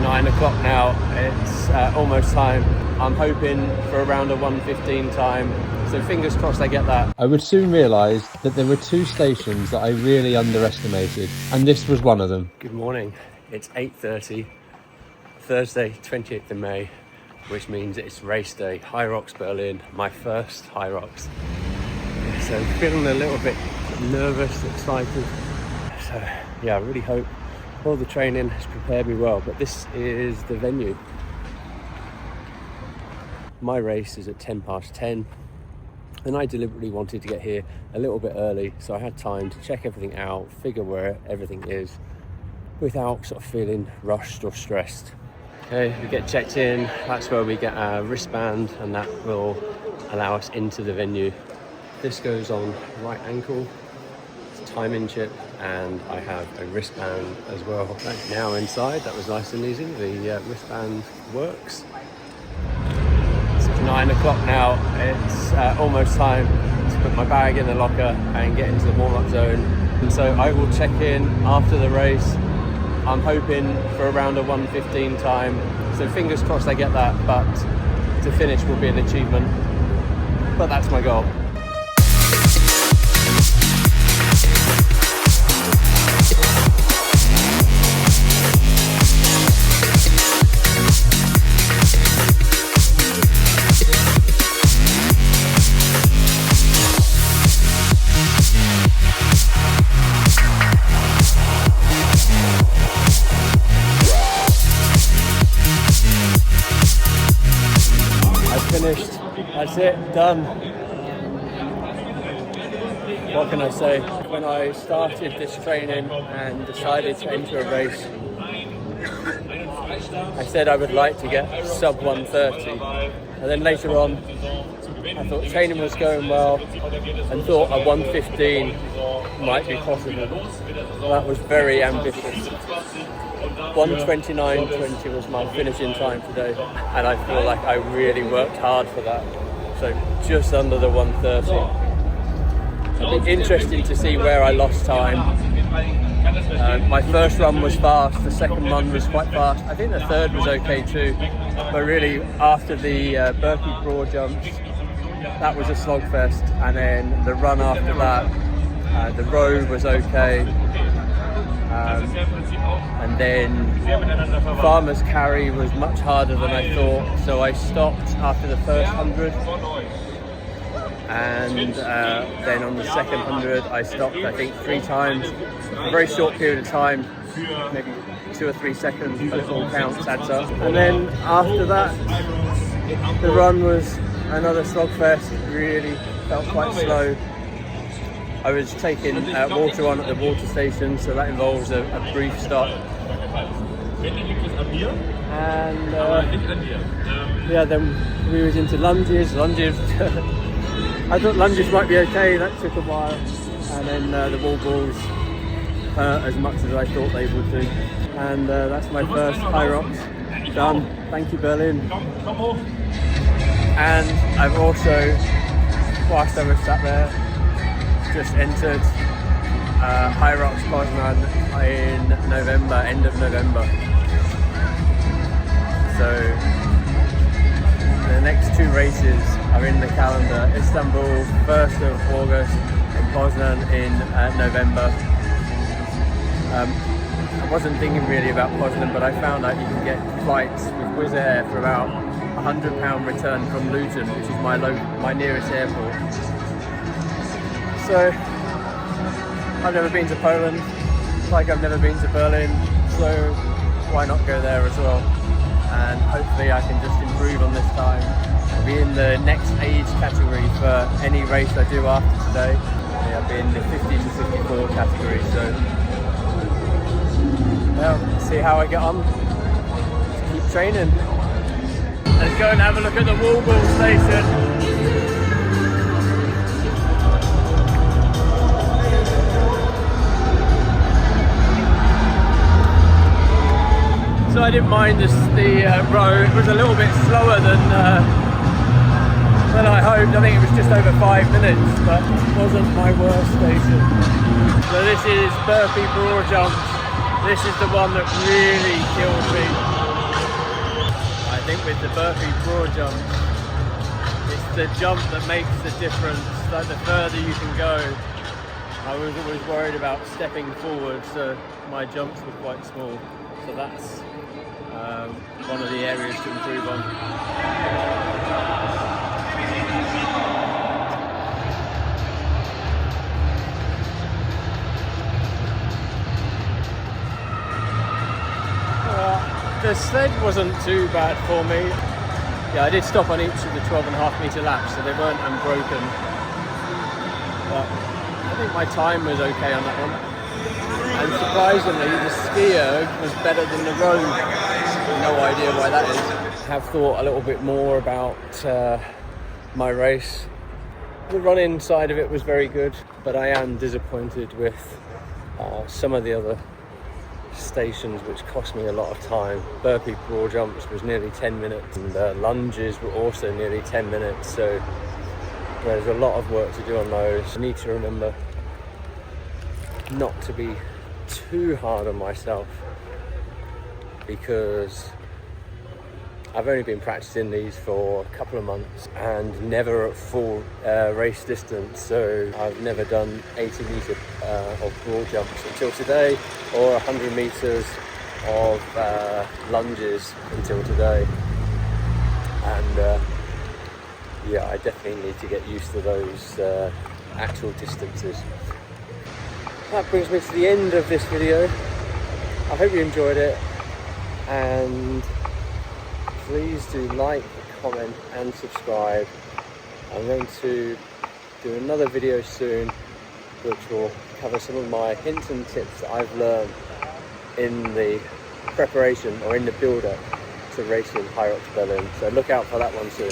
9 o'clock now. It's almost time. I'm hoping for around a 1:15 time, so fingers crossed I get that. I would soon realise that there were two stations that I really underestimated, and this was one of them. Good morning. It's 8:30, Thursday 28th of May, which means it's race day, Hyrox Berlin, my first Hyrox. So feeling a little bit nervous, excited. So yeah, I really hope all the training has prepared me well, but this is the venue. My race is at 10:10, and I deliberately wanted to get here a little bit early so I had time to check everything out, figure where everything is without sort of feeling rushed or stressed. Okay, we get checked in, that's where we get our wristband, and that will allow us into the venue. This goes on right ankle, it's a timing chip, and I have a wristband as well. Right, now inside, that was nice and easy, the wristband works. 9 o'clock now. It's almost time to put my bag in the locker and get into the warm-up zone. And so I will check in after the race. I'm hoping for around a 1:15 time. So fingers crossed I get that, but to finish will be an achievement. But that's my goal. Finished, that's it, done. What can I say? When I started this training and decided to enter a race, I said I would like to get sub 1:30, and then later on I thought training was going well and thought a 1:15 might be possible. That was very ambitious. 1:29.20 was my finishing time today, and I feel like I really worked hard for that. So just under the 1:30. It'll be interesting to see where I lost time. My first run was fast, the second one was quite fast. I think the third was okay too, but really after the Burpee broad jumps, that was a slogfest, and then the run after that, the road was okay. And then Farmer's Carry was much harder than I thought, so I stopped after the first 100, and then on the second 100 I stopped I think 3 times, a very short period of time, maybe 2 or 3 seconds, but it all counts, adds up. And then after that the run was another slogfest, really felt quite slow. I was taking water on at the water station, so that involves a brief stop. And yeah, then we was into lunges. I thought lunges might be okay, that took a while. And then the wall balls hurt as much as I thought they would do. And that's my first Hyrox done. Thank you, Berlin. And I've also, whilst I was sat there, just entered Hyrox Poznan in November, end of November. So the next 2 races are in the calendar. Istanbul 1st of August and Poznan in November. I wasn't thinking really about Poznan, but I found out you can get flights with Wizz Air for about £100 return from Luton, which is my nearest airport. So, I've never been to Poland, like I've never been to Berlin, so why not go there as well? And hopefully I can just improve on this time. I'll be in the next age category for any race I do after today. Yeah, I'll be in the 50 to 54 category, so well, see how I get on. Just keep training. Let's go and have a look at the wall ball station. So I didn't mind the row. It was a little bit slower than I hoped. I think it was just over 5 minutes, but it wasn't my worst station. So this is Burpee broad jumps. This is the one that really killed me. the Burpee broad jump. It's the jump that makes the difference. Like the further you can go, I was always worried about stepping forward, so my jumps were quite small. So that's one of the areas to improve on. The sled wasn't too bad for me. Yeah, I did stop on each of the 12.5 metre laps, so they weren't unbroken. But I think my time was okay on that one. And surprisingly, the skier was better than the road. No idea why that is. I have thought a little bit more about my race. The running side of it was very good, but I am disappointed with some of the other stations which cost me a lot of time. Burpee broad jumps was nearly 10 minutes and lunges were also nearly 10 minutes, so there's a lot of work to do on those. I need to remember not to be too hard on myself because I've only been practicing these for a couple of months and never at full race distance, so I've never done 80 metre of broad jumps until today, or 100 metres of lunges until today. And yeah, I definitely need to get used to those actual distances. That brings me to the end of this video. I hope you enjoyed it, and please do like, comment and subscribe. I'm going to do another video soon which will cover some of my hints and tips that I've learned in the preparation or in the build-up to racing Hyrox Berlin. So look out for that one soon.